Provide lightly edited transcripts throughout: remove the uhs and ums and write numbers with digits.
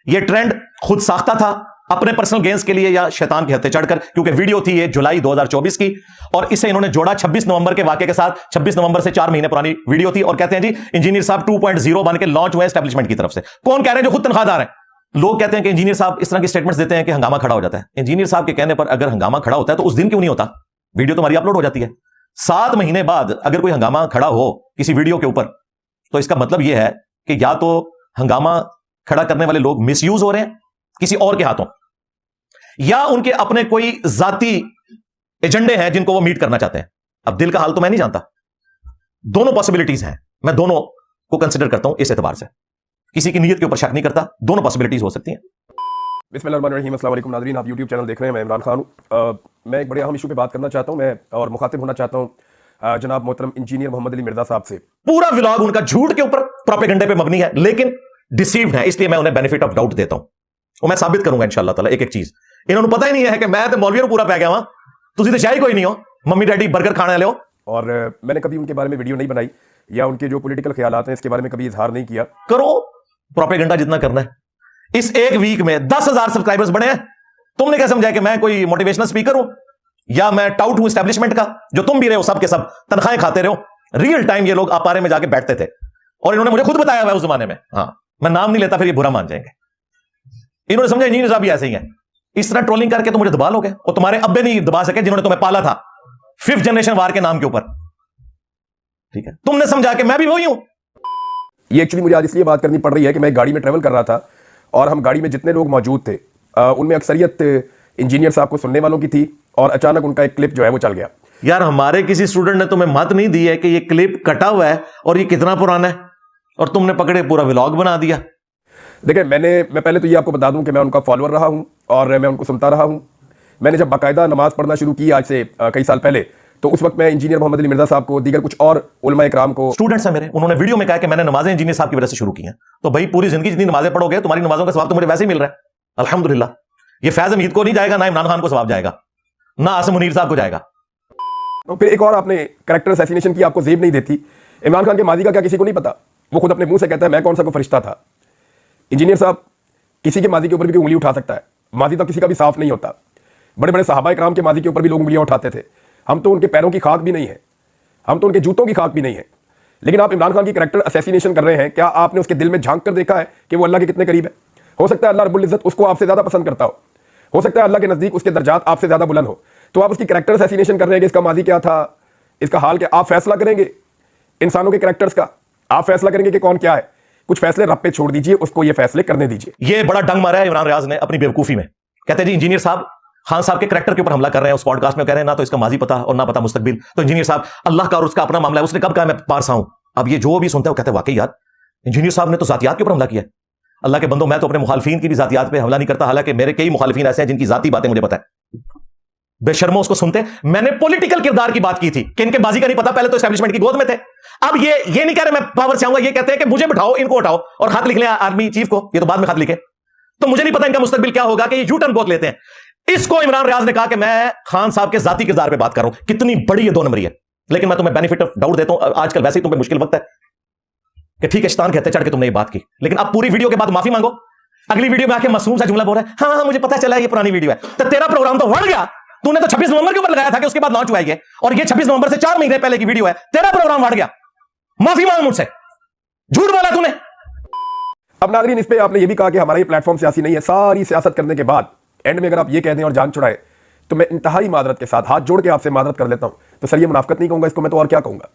ये ट्रेंड खुद साख्ता था अपने पर्सनल गेंस के लिए या शैतान के हत्थे चढ़कर, क्योंकि वीडियो थी ये जुलाई 2024 की और इसे इन्होंने जोड़ा 26 नवंबर के वाकये के साथ। 26 नवंबर से 4 महीने पुरानी वीडियो थी और कहते हैं जी इंजीनियर साहब 2.0 बन के लॉन्च हुए एस्टेब्लिशमेंट की तरफ से। कौन कह रहे हैं? जो खुद तनख्वाहदार हैं। लोग कहते हैं कि इंजीनियर साहब इस तरह की स्टेटमेंट्स देते हैं कि हंगामा खड़ा हो जाता है। इंजीनियर साहब के कहने पर अगर हंगामा खड़ा होता है तो उस दिन क्यों नहीं होता? वीडियो तो हमारी अपलोड हो जाती है। 7 महीने बाद अगर कोई हंगामा खड़ा हो किसी वीडियो के ऊपर, तो इसका मतलब यह है कि या तो हंगामा खड़ा करने वाले लोग मिसयूज हो रहे हैं किसी और के हाथों, या उनके अपने कोई जाती एजेंडे हैं जिनको वो मीट करना चाहते हैं। अब दिल का हाल तो मैं नहीं जानता, दोनों पॉसिबिलिटीज हैं, मैं दोनों को कंसिडर करता हूं इस एतबार से, किसी की नीयत के ऊपर शक नहीं करता, दोनों पॉसिबिलिटीज हो सकती हैं। बिस्मिल्लाहिर्रहमानिर्रहीम, अस्सलाम वालेकुम नाज़रीन, आप यूट्यूब चैनल देख रहे हैं, मैं इमरान खान हूं। मैं एक बड़े अहम इशू पे बात करना चाहता हूं मैं और मुखातिब होना चाहता हूं जनाब मोहतरम इंजीनियर मोहम्मद अली मिर्जा साहब से। पूरा व्लॉग उनका झूठ के ऊपर, प्रोपेगेंडे पे मबनी है, लेकिन डिसीव्ड है, इसलिए मैं उन्हें बेनिफिट ऑफ डाउट देता हूं और मैं साबित करूंगा इंशाअल्लाह ताला एक एक चीज। इन्होंने पता ही नहीं है कि मैं तो मौलवी पूरा पै गया वहां, तुसी तो शाही कोई नहीं हो, मम्मी डैडी बर्गर खाने ले हो। और मैंने कभी उनके बारे में वीडियो नहीं बनाई या उनके जो पॉलिटिकल ख्यालात हैं इसके बारे में कभी इजहार नहीं किया। करो प्रोपेगेंडा जितना करना है। इस एक वीक में 10,000 सब्सक्राइबर्स बने हैं। तुमने क्या समझा कि मैं कोई मोटिवेशनल स्पीकर हूं या मैं टाउट हूं एस्टेब्लिशमेंट का, जो तुम भी रहे हो, सब के सब तनख्वाहें खाते रहो। रियल टाइम ये लोग अपारे में जाके बैठते थे और इन्होंने मुझे खुद बताया हुआ उस जमाने में। हाँ, मैं नाम नहीं लेता फिर ये बुरा मान जाएंगे। इन्होंने समझा इंजीनियर साहब भी ऐसे ही है। इस तरह ट्रोलिंग करके तो मुझे दबा लोगे और तुम्हारे अब्बे नहीं दबा सके जिन्होंने तुम्हें पाला था 5th जनरेशन वार के नाम के ऊपर। ठीक है, तुमने समझा कि मैं भी वही हूं। ये एक्चुअली मुझे आज इसलिए बात करनी पड़ रही है कि मैं गाड़ी में ट्रेवल कर रहा था और हम गाड़ी में जितने लोग मौजूद थे उनमें अक्सरियत इंजीनियर साहब को सुनने वालों की थी और अचानक उनका एक क्लिप जो है वो चल गया। यार, हमारे किसी स्टूडेंट ने तुम्हें मत नहीं दी है कि ये क्लिप कटा हुआ है और ये कितना पुराना है, और तुमने पकड़े पूरा व्लॉग बना दिया। देखिए, मैं पहले तो ये आपको बता दूं कि मैं उनका फॉलोअर रहा हूं और मैं उनको सुनता रहा हूं। मैंने जब बाकायदा नमाज पढ़ना शुरू की आज से कई साल पहले, तो उस वक्त मैं इंजीनियर मोहम्मद अली मिर्जा साहब को, दीगर कुछ और उलमा इकराम को, स्टूडेंट्स हैं मेरे, उन्होंने वीडियो में कहा कि मैंने नमाजें इंजीनियर साहब की वजह से शुरू की हैं। तो भाई पूरी जिंदगी जितनी नमाजें पढ़ोगे तुम्हारी नमाजों का सवाब तो मुझे वैसे ही मिल रहा है, अल्हम्दुलिल्लाह। ये फैज हमीद को नहीं जाएगा, ना इमरान खान को सवाब जाएगा, ना आसिम मुनीर साहब को जाएगा। तो फिर एक और आपने कैरेक्टर असैसिनेशन की, आपको जेब नहीं देती। इमरान खान के माजी का क्या किसी को नहीं पता? वो खुद अपने मुंह से कहता है मैं कौन सा को फरिश्ता था। इंजीनियर साहब किसी के माजी के ऊपर भी उंगली उठा सकता है, माजी तो किसी का भी साफ नहीं होता। बड़े बड़े सहाबा इकराम के माजी के ऊपर भी लोग उंगलियां उठाते थे। हम तो उनके पैरों की खाक भी नहीं है, हम तो उनके जूतों की खाक भी नहीं है। लेकिन आप इमरान खान की कैरेक्टर असैसिनेशन कर रहे हैं। क्या आपने उसके दिल में झांक कर देखा है कि वो अल्लाह के कितने करीब है? हो सकता है अल्लाह रब्बुल इज्जत उसको आपसे ज्यादा पसंद करता हो सकता है अल्लाह के नजदीक उसके दर्जात आपसे ज्यादा बुलंद हो, तो आप उसकी कैरेक्टर असैसिनेशन कर रहे हैं कि इसका माजी क्या था, इसका हाल क्या। आप फैसला करेंगे इंसानों के कैरेक्टर्स का, आप फैसला करेंगे कि कौन क्या है। कुछ फैसले रब पे छोड़ दीजिए, उसको ये फैसले करने दीजिए। ये बड़ा डंग मारा है इमरान रियाज ने अपनी बेवकूफी में। कहते हैं जी इंजीनियर साहब खान साहब के कैरेक्टर के ऊपर हमला कर रहे हैं। उस पॉडकास्ट में कह रहे हैं ना तो इसका माजी पता और ना पता मुस्तकबिल। तो इंजीनियर साहब अल्लाह का और उसका अपना मामला है, उसने कब कहा मैं पारसा हूं। अब ये जो भी सुनता है वो कहते हैं वाकई यार इंजीनियर साहब ने तो जातियात के ऊपर हमला किया। अल्लाह के बंदो, मैं तो अपने मुखालिफिन की भी जातियात पे हमला नहीं करता, हालांकि मेरे कई मुखालिफिन ऐसे हैं जिनकी जाती बातें मुझे पता है। बेशर्मो उसको सुनते। मैंने पॉलिटिकल किरदार की बात की थी कि इनके बाजी का नहीं पता, पहले तो एस्टेब्लिशमेंट की गोद में थे। अब ये नहीं कह रहे मैं पावर से आऊंगा, ये कहते हैं कि मुझे बिठाओ, इनको उठाओ और खत लिख ले आर्मी चीफ को। ये तो बाद में खत लिखे, तो मुझे नहीं पता इनका मुस्तकबिल क्या होगा कि ये यू टर्न बहुत लेते हैं। इसको इमरान रियाज ने कहा कि मैं खान साहब के जाती किरदार पे बात कर रहा हूं। कितनी बड़ी ये 2 नंबरी है। लेकिन मैं तुम्हें बेनिफिट ऑफ डाउट देता हूं। आजकल वैसे ही तुम पे मुश्किल वक्त है कि ठीक है शैतान कहते चढ़ के तुमने ये बात की, लेकिन अब पूरी वीडियो के बाद माफी मांगो। अगली वीडियो में आके मासूम सा जुमला बोल रहा है हाँ मुझे पता चला ये पुरानी वीडियो है। तो तेरा प्रोग्राम तो बढ़ गया। तूने तो 26 नवंबर के ऊपर लगाया था कि उसके बाद लॉन्च हुआ है, और ये 26 नवंबर से 4 महीने पहले की वीडियो है। तेरा प्रोग्राम बढ़ गया, माफी मांग मुझसे, झूठ बोला तूने। अब नाज़रीन, इस पे आपने ये भी कहा कि हमारा ये प्लेटफॉर्म सियासी नहीं है। सारी सियासत करने के बाद एंड में अगर आप ये कह दें और जान छुड़ाए तो मैं इंतहाई मादरत के साथ हाथ जोड़ के आपसे मादरत कर लेता हूं। तो सर ये मुनाफिकत नहीं कहूंगा, इसको मैं तो और क्या कहूंगा।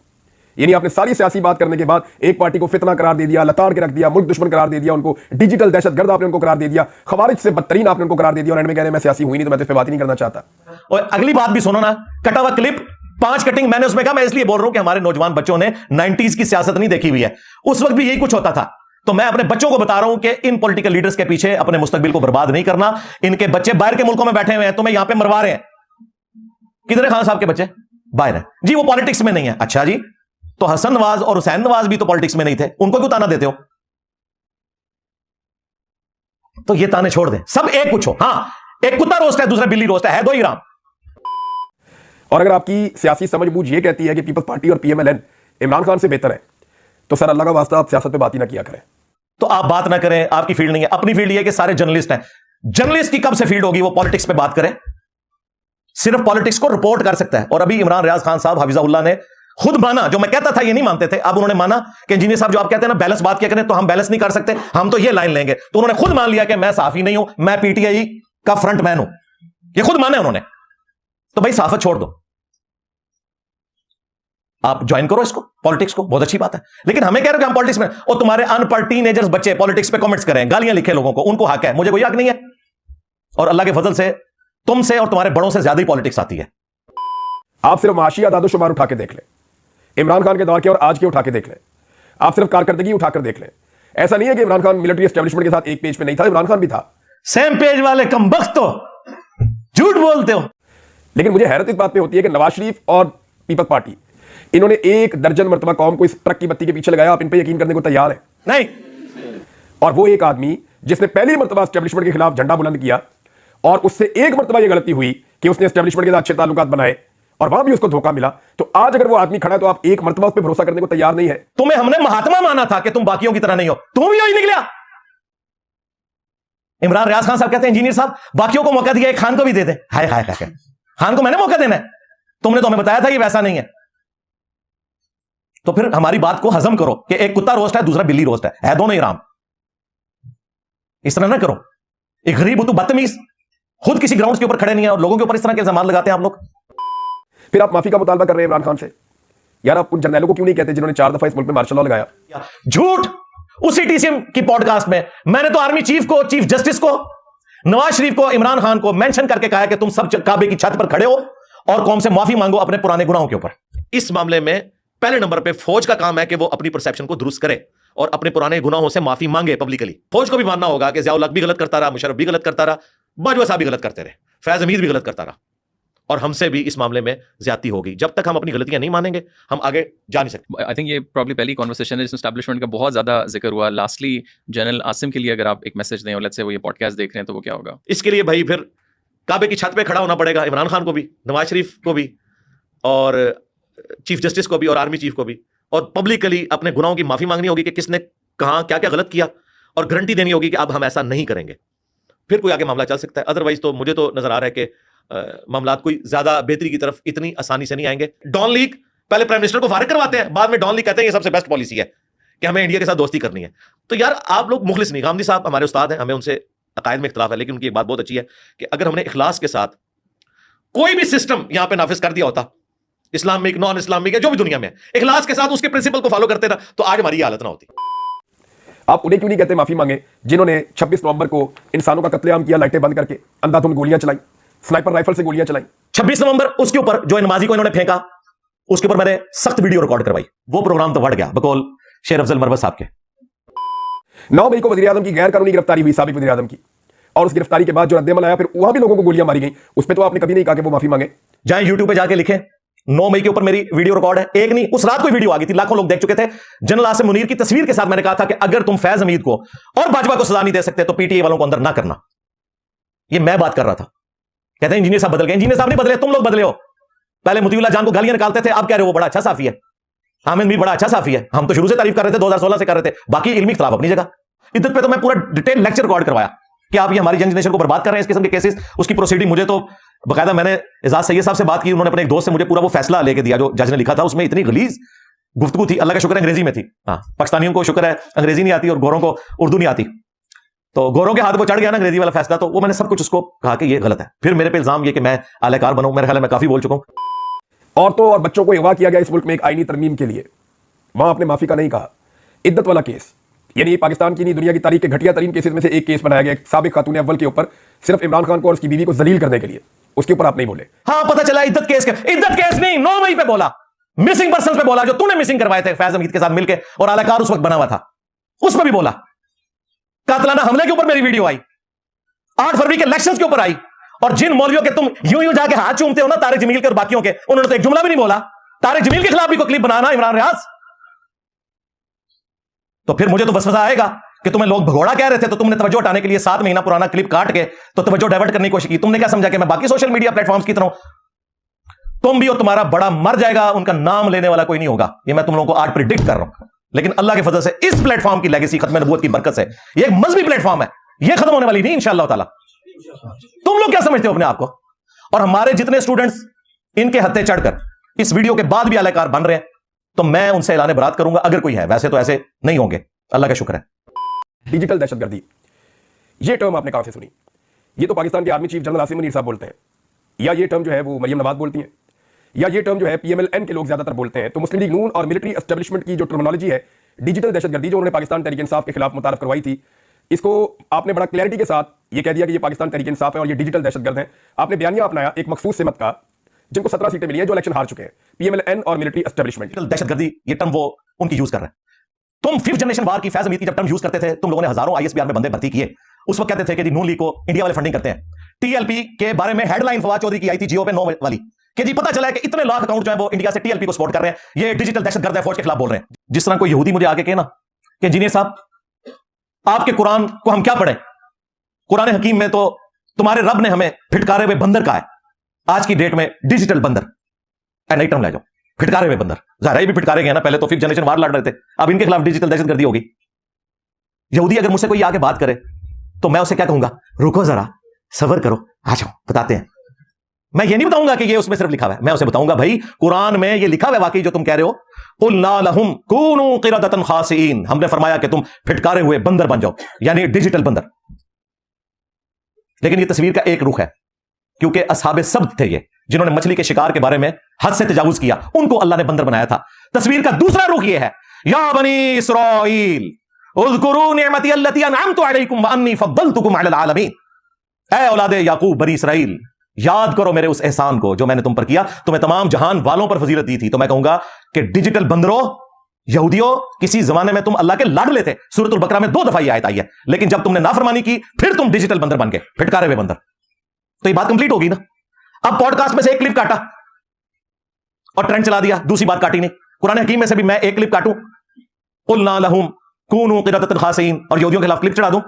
यानी आपने सारी सियासी बात करने के बाद एक पार्टी को फितना करार दे दिया, लताड़ के रख दिया, मुल्क दुश्मन करार दे दिया, उनको डिजिटल दहशतगर्द आपने उनको करार दे दिया, खवारिज से बदतरीन आपने उनको करार दे दिया, और एंड में कह रहे हैं मैं सियासी हुई नहीं तो मैं तो इस पे बात ही नहीं करना चाहता। और अगली बात भी सुनो ना, कटा हुआ क्लिप 5 कटिंग मैंने उसमें कहा, मैं इसलिए बोल रहा हूं कि हमारे नौजवान बच्चों ने 90s की सियासत नहीं देखी हुई है। उस वक्त भी यही कुछ होता था। तो मैं अपने बच्चों को बता रहा हूं कि इन पॉलिटिकल लीडर्स के पीछे अपने मुस्तकबिल को बर्बाद नहीं करना। इनके बच्चे बाहर के मुल्कों में बैठे हुए हैं, तुम्हें यहां पे मरवा रहे हैं। किधर है खान साहब के बच्चे? बाहर है जी, वो पॉलिटिक्स में नहीं है। अच्छा जी, तो हसन नवाज और हुसैन नवाज भी तो पॉलिटिक्स में नहीं थे, उनको क्यों ताना देते हो? तो ये ताने छोड़ दे, सब एक पूछो। हां, एक कुत्ता रोस्ट है, दूसरा बिल्ली रोस्ट है, 2 ही राम। और अगर आपकी सियासी समझबूझ ये कहती है कि पीपल्स पार्टी और पीएमएलएन इमरान खान से बेहतर है, तो सर अल्लाह का वास्ता आप सियासत पे बात ही ना किया करें। तो आप बात ना करें, आपकी फील्ड नहीं है। अपनी फील्ड ये है कि सारे जर्नलिस्ट हैं। जर्नलिस्ट की कब से फील्ड होगी वो पॉलिटिक्स पे बात करें? सिर्फ पॉलिटिक्स को रिपोर्ट कर सकता है। और अभी इमरान रियाज खान साहब हाफिज़हुल्लाह ने खुद माना, जो मैं कहता था ये नहीं मानते थे, अब उन्होंने माना कि इंजीनियर साहब जो आप कहते हैं ना बैलेंस बात क्या करें, तो हम बैलेंस नहीं कर सकते, हम तो ये लाइन लेंगे। तो उन्होंने खुद मान लिया कि मैं साफी नहीं हूं, मैं पीटीआई का फ्रंट मैन हूं। ये खुद माने उन्होंने। तो भाई साफत छोड़ दो, आप ज्वाइन करो इसको, पॉलिटिक्स को, बहुत अच्छी बात है। लेकिन हमें कह रहे हो कि हम पॉलिटिक्स में, और तुम्हारे अनपढ़ टीनेजर्स बच्चे पॉलिटिक्स पे कमेंट्स करें, गालियां लिखे लोगों को, उनको हक है, मुझे कोई हक नहीं है। और अल्लाह के फजल से तुमसे और तुम्हारे बड़ों से ज्यादा ही पॉलिटिक्स आती है। आप सिर्फ माशी आदादोशुमार उठा के देख लें, इमरान खान के दौर के और आज के उठा के देख लें, आप सिर्फ कारकर्दगी उठाकर देख लें। ऐसा नहीं है कि इमरान खान मिलिट्री एस्टेब्लिशमेंट के साथ एक पेज पे नहीं था, इमरान खान भी था। सेम पेज वाले कमबख्त हो, झूठ बोलते हो। लेकिन मुझे हैरत इस बात पे होती है कि नवाज शरीफ और पीपल्स पार्टी, इन्होंने 1 दर्जन मरतबा कौम को इस ट्रक की बत्ती के पीछे लगाया। आप इन पे यकीन करने को तैयार है? नहीं। और वो एक आदमी जिसने पहली मरतबा एस्टेब्लिशमेंट के खिलाफ झंडा बुलंद किया, और उससे एक मरतबा यह गलती हुई कि उसने एस्टेब्लिशमेंट के साथ अच्छे ताल्लुकात बनाए और वहां भी उसको धोखा मिला, तो आज अगर वो आदमी खड़ा है तो आप एक मरतबा उस पर भरोसा करने को तैयार नहीं है। तुम्हें हमने महात्मा माना था कि तुम बाकियों की तरह नहीं हो, तुम भी वही निकला। इमरान रियाज खान साहब कहते हैं इंजीनियर साहब बाकियों को मौका दिया, एक खान को भी दे दे। हाय हाय हाय, खान को मैंने मौका देना है? तुमने तो हमें बताया था ये वैसा नहीं है। तो फिर हमारी बात को हजम करो कि एक कुत्ता रोस्ट है, दूसरा बिल्ली रोस्ट है दोनों ही राम। इस तरह ना करो। एक गरीब हो तो बदतमीज, खुद किसी ग्राउंड के ऊपर खड़े नहीं है और लोगों के ऊपर इस तरह के इल्जाम लगाते हैं आप लोग। फिर आप माफी का मुतालबा कर रहे हैं इमरान खान से। यार आप उन जर्नैलों को क्यों नहीं कहते जिन्होंने 4 दफा इस मुल्क में मार्शल लॉ लगाया? झूठ। उसी टीसीएम की पॉडकास्ट में मैंने तो आर्मी चीफ को, चीफ जस्टिस को, नवाज शरीफ को, इमरान खान को मेंशन करके कहा कि तुम सब काबे की छत पर खड़े हो और कौम से माफी मांगो अपने पुराने गुनाहों के ऊपर। इस मामले में पहले नंबर पे फौज का काम है कि वो अपनी परसेप्शन को दुरुस्त करे और अपने पुराने गुनाहों से माफी मांगे पब्लिकली। फौज को भी मानना होगा कि ज़िया उल हक भी गलत करता रहा, मुशर्रफ भी गलत करता रहा, बाजवा साहब भी गलत करते रहे, फैज हमीद भी गलत करता रहा, और हमसे भी इस मामले में ज्यादती होगी। जब तक हम अपनी गलतियां नहीं मानेंगे हम आगे जा नहीं सकते। आई थिंक ये प्रॉब्ली पहली कॉन्वर्सेशन है जिसमें एस्टैब्लिशमेंट का बहुत ज्यादा जिक्र हुआ। लास्टली जनरल आसिम के लिए अगर आप एक मैसेज दें और लेट्स से वो ये पॉडकास्ट देख रहे हैं तो वो क्या होगा? इसके लिए भाई फिर काबे की छत पे खड़ा होना पड़ेगा, इमरान खान को भी, नवाज शरीफ को भी, और चीफ जस्टिस को भी, और आर्मी चीफ को भी, और पब्लिकली अपने गुनाहों की माफी मांगनी होगी कि किसने कहां क्या क्या गलत किया, और गारंटी देनी होगी कि अब हम ऐसा नहीं करेंगे। फिर कोई आगे मामला चल सकता है। अदरवाइज तो मुझे तो नजर आ रहा है कि मामला कोई ज्यादा बेहतरी की तरफ इतनी आसानी से नहीं आएंगे। डॉन लीग पहले प्राइम मिनिस्टर को फारिग करवाते हैं, बाद में डॉन लीग कहते हैं ये सबसे बेस्ट पॉलिसी है कि हमें इंडिया के साथ दोस्ती करनी है। तो यार आप लोग मुखलिस नहीं। गांधी साहब हमारे उस्ताद हैं, हमें उनसे अकायद में इख्तलाफ है, लेकिन उनकी एक बात बहुत अच्छी है कि अगर हमने इखलास के साथ कोई भी सिस्टम यहां पे नाफिज कर दिया होता, इस्लामिक, नॉन इस्लामिक, जो भी दुनिया में, इखलास के साथ उसके प्रिंसिपल को फॉलो करते ना, तो आज हमारी हालत ना होती। आप उन्हें क्यों नहीं कहते माफी मांगे जिन्होंने 26 नवंबर को इंसानों का कत्लेआम किया, लाइटें बंद करके, अंधाधुंध गोलियां चलाई, स्नाइपर राइफल से गोलियां चलाई? 26 नवंबर उसके ऊपर जो नमाजी को इन्होंने फेंका, उसके ऊपर मैंने सख्त वीडियो रिकॉर्ड करवाई। वो प्रोग्राम तो बढ़ गया बकौल शेर अफजल मरवत साहब के। 9 मई को वजीर आजम की गैर कानूनी गिरफ्तारी हुई, साबिक वजीर आजम की, और उस गिरफ्तारी के बाद जो रद्देमल आया, फिर वहां भी लोगों को गोलियां मारी गई। उस पर तो आपने कभी नहीं कहा कि वो माफी मांगे। जाए यूट्यूब पे जाके लिखें, 9 मई के ऊपर मेरी वीडियो रिकॉर्ड है। एक नहीं, उस रात कोई वीडियो आ गई थी, लाखों लोग देख चुके थे। जनरल आसिम मुनीर की तस्वीर के साथ मैंने कहा था कि अगर तुम फैज हमीद को और बाजवा को सजा नहीं दे सकते तो पीटीआई वालों को अंदर ना करना। ये मैं बात कर रहा था। कहते हैं इंजीनियर साहब बदल गए। इंजीनियर साहब नहीं बदले, तुम लोग बदले हो। पहले मुतीउल्लाह जान को गालियां निकालते थे, अब कह रहे हो वो बड़ा अच्छा साफी है। हामिद भी बड़ा अच्छा साफी है। हम तो शुरू से तारीफ कर रहे थे, 2016 से कर रहे थे। बाकी इल्मी इख्तिलाफ अपनी जगह। इद्दत पे तो मैं पूरा डिटेल लेक्चर रिकॉर्ड करवाया कि आप ये हमारी जनरेशन को बर्बाद कर रहे हैं, इस किस्म के केसेस, उसकी प्रोसीडिंग। मुझे तो बकायदा मैंने एजाज सैयद साहब से बात की, उन्होंने अपने एक दोस्त से मुझे पूरा वो फैसला लेके दिया जो जज ने लिखा था। उसमें इतनी गलीज गुफ्तगू थी, अल्लाह का शुक्र अंग्रेजी में थी। हाँ, पाकिस्तानियों को शुक्र है अंग्रेजी नहीं आती और गोरों को उर्दू नहीं आती, तो गोरों के हाथ को चढ़ गया ना अंग्रेजी वाला फैसला, तो वो मैंने सब कुछ उसको कहा कि ये गलत है। फिर मेरे पे इल्जाम ये कि मैं आलेकार बनूं। मेरे ख्याल में मैं काफी बोल चुका हूं। औरतों और बच्चों को अगवा किया गया इस मुल्क में एक आईनी तरमीम के लिए, वहां आपने माफी का नहीं कहा। इद्दत वाला केस, यानी पाकिस्तान की नहीं दुनिया की तारीख के घटिया तरीन केसेस में से एक केस बनाया गया साबिक खातून अव्वल के ऊपर, सिर्फ इमरान खान को और उसकी बीवी को जलील करने के लिए। उसके ऊपर आप नहीं बोले। हाँ, पता चला इद्दत केस का। इद्दत केस नहीं, 9 मई पे बोला, मिसिंग पर्सन पे बोला, जो तूने मिसिंग करवाए थे फैज हमीद के साथ मिलकर, और आलाकार उस वक्त बना हुआ था, उस पर भी बोला। कातलाना हमले के ऊपर मेरी वीडियो आई, 8 फरवरी के इलेक्शंस के ऊपर आई, और जिन मौलवियों के तुम यूं यूं जाके हाथ चूमते हो ना, तारिक जमील के और बाकियों के, उन्होंने तो एक जुमला भी नहीं बोला। तारिक जमील के खिलाफ भी कोई क्लिप बनाना इमरान रियाज, तो फिर मुझे तो बस आएगा कि तुम्हें लोग भगोड़ा कह रहे थे, तो तुमने तवज्जो हटाने के लिए 7 महीना पुराना क्लिप काट के तो तवज्जो डाइवर्ट करने की कोशिश की। तुमने क्या समझा कि मैं बाकी सोशल मीडिया प्लेटफॉर्म्स की तरह, तुम भी हो, तुम्हारा बड़ा मर जाएगा, उनका नाम लेने वाला कोई नहीं होगा। ये मैं तुम लोगों को आज प्रिडिक्ट कर रहा हूं। लेकिन अल्लाह के फजल से इस प्लेटफॉर्म की लेगेसी खत्म नबूवत की बरकत से, ये एक मजहबी प्लेटफॉर्म है, ये खत्म होने वाली नहीं इंशाअल्लाह ताला। तुम लोग क्या समझते हो अपने आप को? और हमारे जितने स्टूडेंट्स इनके हत्थे चढ़कर इस वीडियो के बाद भी आलाकार बन रहे हैं, तो मैं उनसे ऐलान बरात करूंगा अगर कोई है। वैसे तो ऐसे नहीं होंगे, अल्लाह का शुक्र है। डिजिटल दहशतगर्दी, ये टर्म आपने कहां से सुनी? ये तो पाकिस्तान के army chief general Asim Munir साहब बोलते हैं, या ये टर्म जो है वो मरियम नवाज बोलती हैं, या ये टर्म जो है PMLN के लोग ज्यादातर बोलते हैं। तो मुस्लिम लीग नून और मिलिट्री एस्टेब्लिशमेंट की जो टर्मिनोलॉजी है डिजिटल दहशतगर्दी, जो उन्होंने पाकिस्तान तहरीक इंसाफ के खिलाफ मुतारफ करवाई थी, इसको आपने बड़ा क्लैरिटी के साथ ये कह दिया कि ये पाकिस्तान तहरीक इंसाफ है और ये डिजिटल दहशतगर्द हैं। आपने बयानिया अपनाया एक मखसूस सिमत का, जिनको 17 सीटें मिली हैं, जो इलेक्शन हार चुके हैं, PMLN और मिलिट्री एस्टेब्लिशमेंट। दहशतगर्दी ये टर्म वो उनकी यूज कर रहे हैं। तुम 5th जनरेशन वार की फैज हमीद की जब टर्म यूज करते थे, तुम लोगों ने हजारों ISPR में बंदे भर्ती किए, उस वक्त कहते थे कि जी नून लीग को इंडिया वाले फंडिंग करते हैं। TLP के बारे में हेडलाइन फवाद चौधरी की आई थी जियो पे 9 वाली, कि जी पता चला है कि इतने लाख अकाउंट जो है वो इंडिया से TLP को सपोर्ट कर रहे हैं, ये डिजिटल दहशतगर्द है, फौज के खिलाफ बोल रहे हैं। जिस तरह कोई यहूदी मुझे आके कहे ना कि इंजीनियर साहब आपके कुरान को हम क्या पढ़ें, कुरान हकीम में तो तुम्हारे रब ने हमें फिटकारे हुए बंदर कहा है, आज की डेट में डिजिटल बंदर नई टर्म ले जाओ, फिटकारे हुए बंदर। ज़ाहिर है भी फिटकारे गए ना, पहले तो 5th जनरेशन वार लड़ रहे थे, अब इनके खिलाफ डिजिटल दहशतगर्दी होगी। यहूदी अगर मुझसे कोई आके बात करे तो मैं उसे क्या कहूंगा? रुको जरा, सबर करो, आ जाओ बताते हैं। मैं ये नहीं बताऊंगा कि ये उसमें सिर्फ लिखा हुआ है, मैं उसे बताऊंगा भाई कुरान में ये लिखा हुआ है वाकई जो तुम कह रहे हो। कुल्ना लहुम कूनू क़िरदतन खासिईन, हमने फरमाया कि तुम फिटकारे हुए बंदर बन जाओ, यानी डिजिटल बंदर। लेकिन ये तस्वीर का एक रुख है, क्योंकि असहाबे सब्त थे ये, जिन्होंने मछली के शिकार के बारे में हद से तजावुज किया, उनको अल्लाह ने बंदर बनाया था। तस्वीर का दूसरा रुख ये है, या बनी इसराइल उज़कुरू निअमती अल्लती अनअमतु अलैकुम व अन्नी फद्दलतुकुम अलल आलमीन। ऐ औलादे याकूब बनी इसराइल, याद करो मेरे उस एहसान को जो मैंने तुम पर किया, तुम्हें तमाम जहान वालों पर फजीलत दी थी। तो मैं कहूंगा कि डिजिटल बंदरों, यहूदियों, किसी जमाने में तुम अल्लाह के लाडले थे। सूरतुल बकरा में 2 दफा ये आयत आई है, लेकिन जब तुमने नाफरमानी की फिर तुम डिजिटल बंदर बन गए, फिटकारे हुए बंदर। तो ये बात कंप्लीट होगी ना। अब पॉडकास्ट में से एक क्लिप काटा और ट्रेंड चला दिया, दूसरी बात काटी नहीं। कुरान हकीम में से भी मैं एक क्लिप काटूं, कुल्ना लहुम कूनू क़िरदतन खासिईन, और यहूदियों के खिलाफ क्लिप चढ़ा दूं?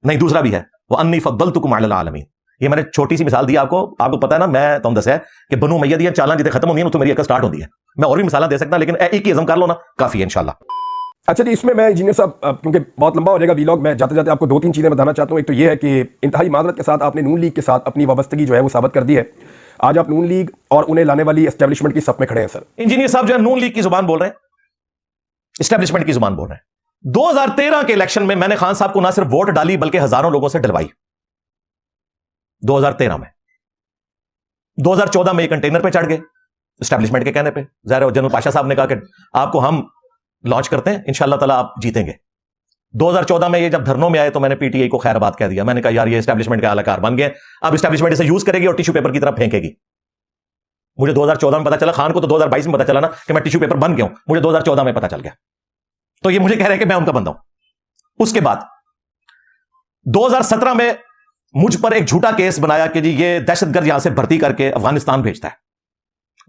नहीं, दूसरा भी है, वो अन्नी फद्दलतुकुम अलल आलमीन। ये मैंने छोटी सी मिसाल दी आपको पता है ना, मैं तुम दस है कि बनु उमैया दी चालां जिते खत्म होंगी तो मेरी अकल स्टार्ट होती है। मैं और भी मिसाल दे सकता, लेकिन एक ही इज़्म कर लो ना, काफी है इंशाल्लाह। अच्छा जी, इसमें मैं इंजीनियर साहब, क्योंकि बहुत लंबा हो जाएगा वीलॉग, मैं जाते जाते आपको 2-3 चीज़ें बताना चाहता हूँ। एक तो ये है कि इंतहाई मादरत के साथ आपने नून लीग के साथ अपनी वाबस्तगी जो है वो साबित कर दी है। आज आप नून लीग और उन्हें लाने वाली एस्टेब्लिशमेंट की सफ में खड़े हैं सर। इंजीनियर साहब जो है नून लीग की जुबान बोल रहे हैं, एस्टेब्लिशमेंट की जुबान बोल रहे हैं। 2013 के इलेक्शन में मैंने खान साहब को ना सिर्फ वोट डाली बल्कि हजारों लोगों से डलवाई 2013 में। 2014 में एक कंटेनर पे चढ़ गए एस्टेब्लिशमेंट के कहने पे। ज़ाहिर जनरल पाशा साहब ने कहा कि आपको हम लॉन्च करते हैं, इंशाल्लाह ताला आप जीतेंगे। 2014 में ये जब धरनों में आए तो मैंने PTI को खैरबाद कह दिया। मैंने कहा यार ये एस्टेब्लिशमेंट के आलाकार बन गए, अब एस्टेब्लिशमेंट इसे यूज करेगी और टिश्यू पेपर की तरफ फेंकेगी। मुझे 2014 में पता चला, खान को तो 2022 में पता चला ना कि मैं टिश्यू पेपर बन गया हूं, मुझे 2014 में पता चल गया। तो ये मुझे कह रहे हैं कि मैं उनका बंदा हूं। उसके बाद 2017 में मुझ पर एक झूठा केस बनाया कि जी ये दहशतगर्द यहां से भर्ती करके अफगानिस्तान भेजता है।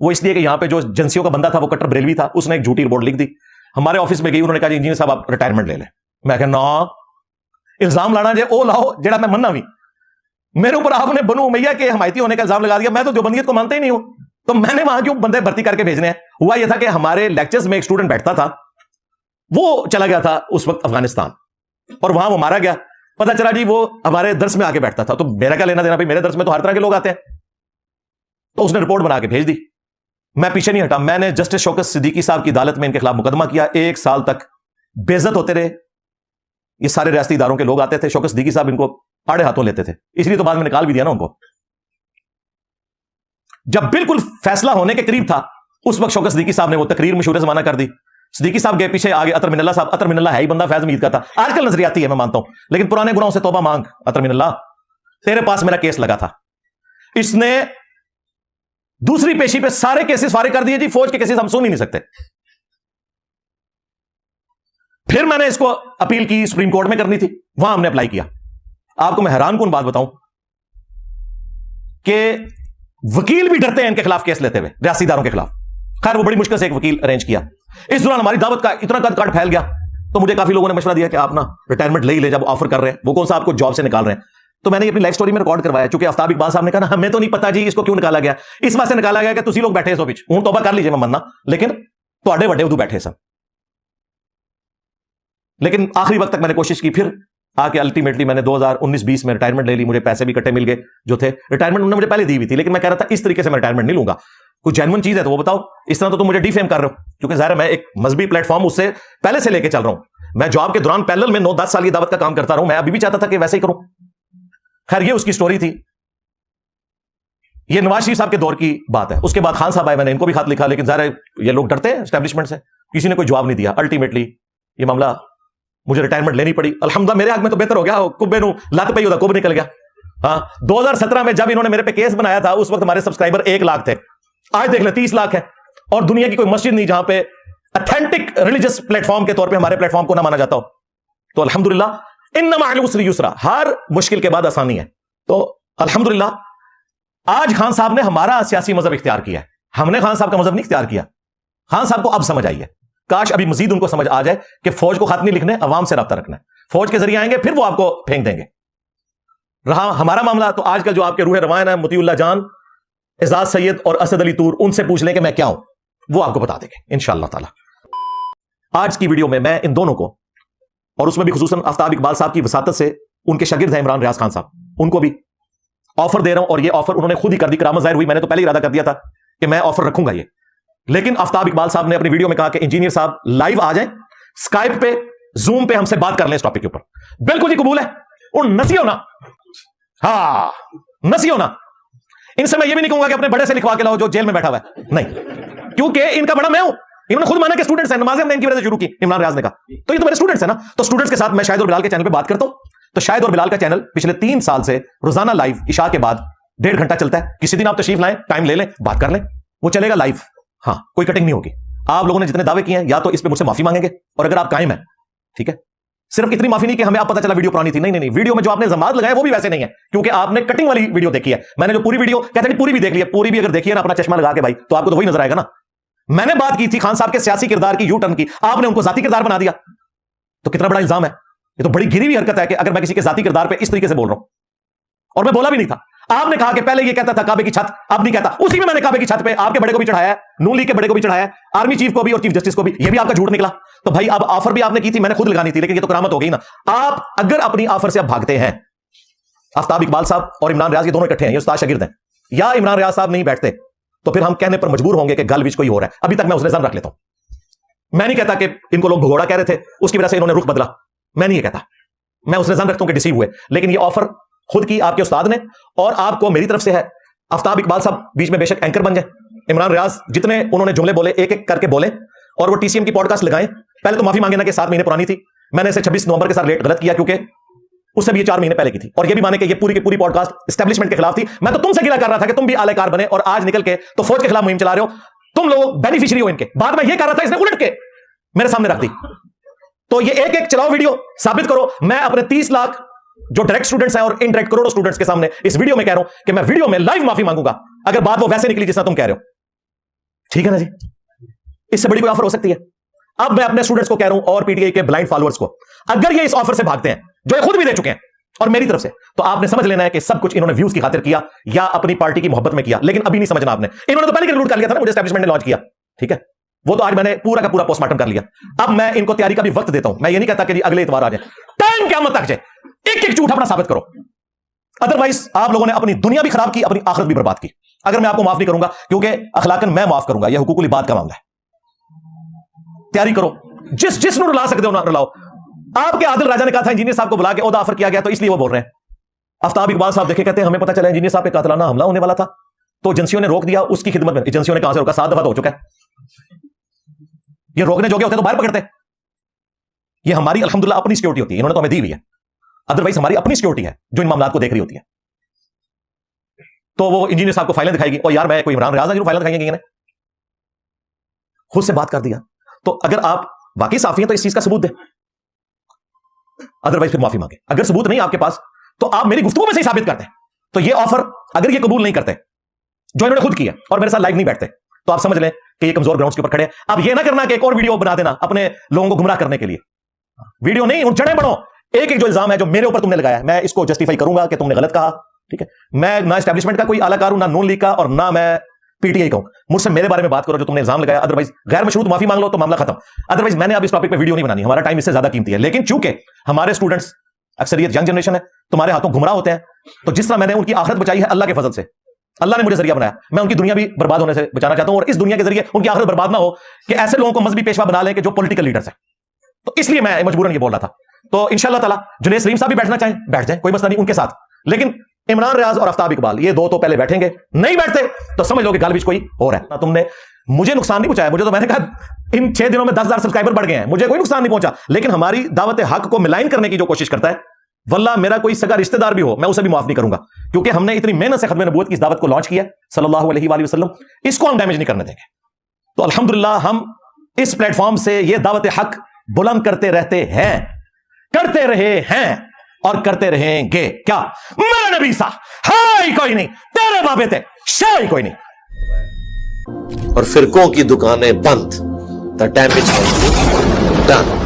वो इसलिए कि यहां पे जो एजेंसियों का बंदा था वो कट्टर बरेलवी था, उसने एक झूठी रिपोर्ट लिख दी। हमारे ऑफिस में गई, उन्होंने कहा जी इंजीनियर साहब आप रिटायरमेंट ले लें। मैं कहा ना, इल्जाम लाना जे ओ लाओ जेड़ा मैं मन्ना भी, मेरे ऊपर आपने बनु उमैया के हमायती होने का इल्जाम लगा दिया। मैं तो देवबंदियत को मानता ही नहीं हूं, तो मैंने वहां क्यों बंदे भर्ती करके भेजने हैं। हुआ यह था कि हमारे लेक्चर्स में एक स्टूडेंट बैठता था, वो चला गया था उस वक्त अफगानिस्तान और वहां वो मारा गया। पता चला जी वो हमारे दर्स में आके बैठता था, तो मेरा क्या लेना देना भाई, मेरे दर्स में तो हर तरह के लोग आते हैं। तो उसने रिपोर्ट बना के भेज दी। मैं पीछे नहीं हटा, मैंने जस्टिस शौकत सिद्दीकी साहब की अदालत में इनके खिलाफ मुकदमा किया। 1 साल तक बेइज्जत होते रहे। ये सारे रियासती इदारों के लोग आते थे, शौकत सिद्दीकी साहब इनको आड़े हाथों लेते थे, इसलिए तो बाद में निकाल भी दिया ना उनको। जब बिल्कुल फैसला होने के करीब था उस वक्त शौकत सिद्दीकी साहब ने वो तकरीर मशहूर जमाना कर दी। सिद्दीकी साहब गए पीछे, आगे अतर मिनल्ला साहब। अतर मिनल्ला है ही बंदा फैज मीर का था, आजकल नजरियाती है मैं मानता हूं, लेकिन पुराने गुनाहों से तौबा मांग। अतर मिनल्ला तेरे पास मेरा केस लगा था, इसने दूसरी पेशी पे सारे केसेस फारिग कर दिए जी, फौज के केसेस हम सुन ही नहीं सकते। फिर मैंने इसको अपील की, सुप्रीम कोर्ट में करनी थी, वहां हमने अप्लाई किया। आपको मैं हैरान कौन बात बताऊं कि वकील भी डरते हैं इनके खिलाफ केस लेते हुए, रियासतीदारों के खिलाफ। खैर वो बड़ी मुश्किल से एक वकील अरेंज किया। इस दौरान हमारी दावत का इतना कद काट फैल गया, तो मुझे काफी लोगों ने मशवरा दिया कि आप ना रिटायरमेंट ले ही ले, जब ऑफर कर रहे हैं वो कौन सा आपको जॉब से निकाल रहे हैं। तो मैंने अपनी लाइफ स्टोरी में रिकॉर्ड करवाया, क्योंकि आफ्ताब इकबाल साहब ने कहा हमें तो नहीं पता जी इसको क्यों निकाला गया। इस बात से निकाला गया कि तुसी लोग बैठे सो पिछ हूं तौबा कर लीजिए, मैं मन्ना, लेकिन ਤੁਹਾਡੇ ਵੱਡੇ उदू बैठे सन। लेकिन आखिरी वक्त तक मैंने कोशिश की, फिर आके अल्टीमेटली मैंने 2019-20 में रिटायरमेंट ले ली। मुझे पैसे भी इकट्ठे मिल गए जो थे, रिटायरमेंट उन्होंने मुझे पहले दी हुई थी, लेकिन मैं कह रहा था इस तरीके से मैं रिटायरमेंट नहीं लूंगा, कुछ जेन्युइन चीज है तो वो बताओ। इस तरह तो तुम मुझे डिफेम कर रहे हो, क्योंकि ज़ाहिर है मैं एक मजहबी प्लेटफॉर्म उससे पहले से लेके चल रहा हूं। मैं जॉब के दौरान पैरेलल में 9-10 साल की दावत का काम करता रहा हूं, मैं अभी भी चाहता था कि वैसे ही करूं। खैर ये उसकी स्टोरी थी, ये नवाज शरीफ साहब के दौर की बात है। उसके बाद खान साहब आए, मैंने इनको भी खत लिखा, लेकिन ज़ाहिर है ये लोग डरते हैं एस्टेब्लिशमेंट से, किसी ने कोई जवाब नहीं दिया। अल्टीमेटली ये मामला मुझे रिटायरमेंट लेनी पड़ी। अल्हम्दुलिल्लाह मेरे हाथ में तो बेहतर हो गया, कुब्बे नु लत पे कुब निकल गया। हाँ, 2017 में जब इन्होंने मेरे पे केस बनाया था, उस वक्त हमारे सब्सक्राइबर 1 लाख थे, आज देख ले 30 लाख है। और दुनिया की कोई मस्जिद नहीं जहां पे ऑथेंटिक रिलीजियस प्लेटफॉर्म के तौर पे हमारे प्लेटफॉर्म को ना माना जाता हो। तो अल्हम्दुलिल्लाह इन्ना मअल उसरि युसरा, हर मुश्किल के बाद आसानी है। तो अल्हम्दुलिल्लाह आज खान साहब ने हमारा सियासी मजहब इख्तियार किया है, हमने खान साहब का मजहब नहीं इख्तियार किया। खान साहब को अब समझ आई है, काश अभी मजीद उनको समझ आ जाए कि फौज को खत नहीं लिखने, अवाम से रब्ता रखना है। फौज के जरिए आएंगे फिर वो आपको फेंक देंगे। रहा हमारा मामला, तो आजकल जो आपके रूह रवान है मोतीउल्लाह जान, एजाज सैयद और असद अली तूर, उनसे पूछ लें कि मैं क्या हूं, वो आपको बता देंगे इंशाअल्लाह ताला। आज की वीडियो में मैं इन दोनों को, और उसमें भी खुसूसन आफ्ताब इकबाल साहब की वसातत से, उनके शागिर्द हैं इमरान रियाज खान साहब, उनको भी ऑफर दे रहा हूं। और ये ऑफर उन्होंने खुद ही कर दी, करामत जाहिर हुई। मैंने तो पहले इरादा कर दिया था कि मैं ऑफर रखूंगा ये, लेकिन आफ्ताब इकबाल साहब ने अपनी वीडियो में कहा कि इंजीनियर साहब लाइव आ जाएं, स्काइप पे, जूम पे हमसे बात कर लें इस टॉपिक के ऊपर। बिल्कुल जी कबूल है, और नसीहो ना, हाँ नसीहो ना। इनसे मैं ये भी नहीं कहूंगा कि अपने बड़े से लिखवा के लाओ जो जेल में बैठा हुआ है, नहीं, क्योंकि इनका बड़ा मैं हूं। इन्होंने खुद माना कि स्टूडेंट्स हैं, नमाज़ें हमने इनकी वजह से शुरू की, इमरान रियाज ने कहा तो ये तो मेरे स्टूडेंट्स हैं ना। तो स्टूडेंट्स के साथ मैं शाहिद और बिलाल के चैनल पे बात करता हूं। तो शाहिद और बिलाल का चैनल पिछले 3 साल से रोजाना लाइव इशा के बाद 1.5 घंटा चलता है। किसी दिन आप तशरीफ लाएं, टाइम ले लें, बात कर लें, वो चलेगा लाइव। हाँ, कोई कटिंग नहीं होगी। आप लोगों ने जितने दावे किए हैं, या तो इस पे मुझसे माफी मांगेंगे, और अगर आप कायम हैं, ठीक है, सिर्फ इतनी माफी नहीं कि हमें आप पता चला वीडियो पुरानी थी, नहीं नहीं नहीं, वीडियो में जो आपने जमात लगाया वो भी वैसे नहीं है, क्योंकि आपने कटिंग वाली वीडियो देखी है। मैंने जो पूरी वीडियो कहते हैं पूरी भी देख ली है, पूरी भी अगर देखिए ना अपना चश्मा लगा के भाई, तो आपको तो वही नजर आएगा ना। मैंने बात की थी खान साहब के सियासी किरदार की, यू टर्न की, आपने उनको जाती किरदार बना दिया। तो कितना बड़ा इल्जाम है, ये तो बड़ी गिरी हुई हरकत है कि अगर मैं किसी के जाती किरदार पे इस तरीके से बोल रहा हूं, और मैं बोला भी नहीं था। आपने कहा कि पहले ये कहता था काबे की छत, अब नहीं कहता। उसी में मैंने काबे की छत पे आपके बड़े को भी चढ़ाया है, नून लीग के बड़े को भी चढ़ाया है, आर्मी चीफ को भी और चीफ जस्टिस को भी, ये भी आपका झूठ निकला। तो भाई अब ऑफर भी आपने की थी, मैंने खुद लगानी थी, लेकिन ये तो करामत हो गई ना। आप अगर अपनी ऑफर से आप भागते हैं, आफ्ताब इकबाल साहब और इमरान रियाज ये दोनों इकट्ठे हैं, ये उस्ताद शागिर्द हैं, या इमरान रियाज साहब नहीं बैठते, तो फिर हम कहने पर मजबूर होंगे कि गल विच कोई हो रहा है। अभी तक मैं उसने जन रख लेता हूं। मैं नहीं कहता कि इनको लोग भगोड़ा कह रहे थे, उसकी वजह से इन्होंने रुख बदला, मैं नहीं ये कहता। मैं उसने जन रखता हूं कि डिसीव हुए, लेकिन ये ऑफर खुद की आपके उस्ताद ने, और आपको मेरी तरफ से है। आफ्ताब इकबाल साहब बीच में बेशक एंकर बन जाए, इमरान रियाज जितने उन्होंने जुमले बोले एक एक करके बोले, और वो टीसीएम की पॉडकास्ट लगाएं। पहले तो माफी मांगे ना कि 7 महीने पुरानी थी, मैंने इसे 26 नवंबर के साथ लेट गलत किया, क्योंकि उससे भी ये 4 महीने पहले की थी। और ये भी माने कि ये पूरी की पूरी पॉडकास्ट एस्टेब्लिशमेंट के खिलाफ थी। मैं तो तुमसे गिला कर रहा था कि तुम भी आलेकार बने, और आज निकल के तो फौज के खिलाफ मुहिम चला रहे हो। तुम लोग बेनिफिशियरी हो इनके। बाद में ये कर रहा था, इसने उलट के मेरे सामने रख दी। तो ये एक एक चलाओ वीडियो, साबित करो। मैं अपने 30 लाख जो डायरेक्ट स्टूडेंट्स हैं और इनडायरेक्ट करोड़ों स्टूडेंट्स के सामने इस वीडियो में कह रहा हूं कि मैं वीडियो में लाइव माफी मांगूंगा अगर बात वो वैसे निकली जिसना तुम कह रहे हो। ठीक है ना जी, इससे बड़ी कोई ऑफर हो सकती है? अब मैं अपने स्टूडेंट्स को कह रहा हूं और पीटीआई के ब्लाइंड फॉलोअर्स को, अगर ये इस ऑफर से भागते हैं, जो ये खुद भी दे चुके हैं और मेरी तरफ से, तो आपने समझ लेना है कि सब कुछ इन्होंने व्यूज की खातिर किया या अपनी पार्टी की मोहब्बत में किया। लेकिन अभी नहीं समझना आपने, इन्होंने तो पहले कंक्लूड कर लिया था ना, मुझे एस्टैब्लिशमेंट ने लॉन्च किया, ठीक है, वो तो आज मैंने पूरा का पूरा पोस्टमार्टम कर लिया। अब मैं इनको तैयारी का भी वक्त देता हूं। मैं ये नहीं कहता कि अगले इतवार आ जाए, टाइम क़यामत तक जाए, एक एक झूठ अपना साबित करो। अदरवाइज आप लोगों ने अपनी दुनिया भी खराब की, अपनी आखिरत भी बर्बाद की। अगर मैं आपको माफ नहीं करूंगा, क्योंकि अखलाकन मैं माफ करूंगा, यह हुकूकुल इबाद का मामला है। तैयारी करो, जिसनु रुला सकते हो ना रुलाओ। आपके आदिल राजा ने कहा था इंजीनियर साहब को बुला के ओहदा ऑफर किया गया, तो इसलिए वो बोल रहे हैं। आफ्ताब इकबाल साहब देखे, कहते हैं हमें पता चला इंजीनियर साहब पे कातलाना हमला होने वाला था, तो एजेंसियों ने रोक दिया। उसकी खिदमत में एजेंसियों ने कहां से रोका? 7 दफा तो हो चुका है। ये रोकने जोगे होते तो बाहर पकड़ते। ये हमारी अल्हम्दुलिल्लाह अपनी सिक्योरिटी होती है, इन्होंने तो हमें दी हुई है। अदरवाइज हमारी अपनी सिक्योरिटी है जो इन मामलात को देख रही होती है। तो वो इंजीनियर साहब को फाइलें दिखाएगी, और यार मैं कोई इमरान रियाज है फाइलें दिखाएंगे, इन्हें खुद से बात कर दिया। तो अगर आप वाकई साफी हैं तो इस चीज का सबूत दें, अदरवाइज फिर माफी मांगे। अगर सबूत नहीं आपके पास, तो आप मेरी गुफ्तगू में से ही साबित करते हैं। तो ये ऑफर अगर ये कबूल नहीं करते, जो इन्होंने खुद किया, और मेरे साथ लाइव नहीं बैठते, तो आप समझ लें कि ये कमजोर ग्राउंड्स के ऊपर खड़े हैं। अब ये ना करना कि एक और वीडियो बना देना अपने लोगों को गुमराह करने के लिए। वीडियो नहीं, उन जड़ें बढ़ो। एक एक जो इल्जाम है जो मेरे ऊपर तुमने लगाया है, मैं इसको जस्टिफाई करूंगा कि तुमने गलत कहा, ठीक है। मैं ना एस्टैब्लिशमेंट का कोई आलाकार हूं, ना नून लीग का, और ना मैं पीटीआई का हूं, मुझसे मेरे बारे में बात करो जो तुमने इल्जाम लगाया, अदरवाइज गैर मशरूत माफी मांग लो तो मामला खत्म। अदरवाइज मैंने अब इस टॉपिक पे वीडियो नहीं बनानी, हमारा टाइम इससे ज्यादा कीमती है। लेकिन चूंकि हमारे स्टूडेंट्स अक्सरियत यंग जनरेशन है, तुम्हारे हाथों गुमराह होते हैं, तो जिस तरह मैंने उनकी आखिरत बचाई है अल्लाह के फजल से, अल्लाह ने मुझे जरिया बनाया, मैं उनकी दुनिया भी बर्बाद होने से बचाना चाहता हूं और इस दुनिया के जरिए उनकी आखिरत बर्बाद ना हो कि ऐसे लोगों को मजहबी पेशवा बना लें कि जो पॉलिटिकल लीडर्स हैं। तो इसलिए मैं मजबूरन ये बोल रहा था। तो इंशाअल्लाह ताला जुनैद सलीम साहब भी बैठना चाहें बैठ जाए, कोई मसला नहीं उनके साथ, लेकिन इमरान रियाज और आफ्ताब इकबाल ये दो तो पहले बैठेंगे, नहीं बैठते तो समझ लो कि गालिब कोई और है। तुमने मुझे नुकसान नहीं पहुंचाया, मुझे तो मैंने कहा इन 6 दिनों में 10,000 सब्सक्राइबर बढ़ गए हैं, मुझे कोई नुकसान नहीं पहुंचा, लेकिन हमारी दावत हक को मिलाइन करने की जो कोशिश करता है, वल्लाह मेरा कोई सगा रिश्तेदार भी हो मैं उसे भी माफ नहीं करूंगा, क्योंकि हमने इतनी मेहनत से खत्म नबूवत की इस दावत को लॉन्च किया सल्लल्लाहु अलैहि वसल्लम, इसको हम डैमेज नहीं करने देंगे। तो अल्हम्दुलिल्लाह हम इस प्लेटफॉर्म से यह दावत हक बुलंद करते रहते हैं, करते रहे हैं और करते रहेंगे। क्या मेरा नबी सा हाय कोई नहीं, तेरे बाबे थे शाही कोई नहीं। और फिरकों की दुकानें बंद, द डैमेज डन।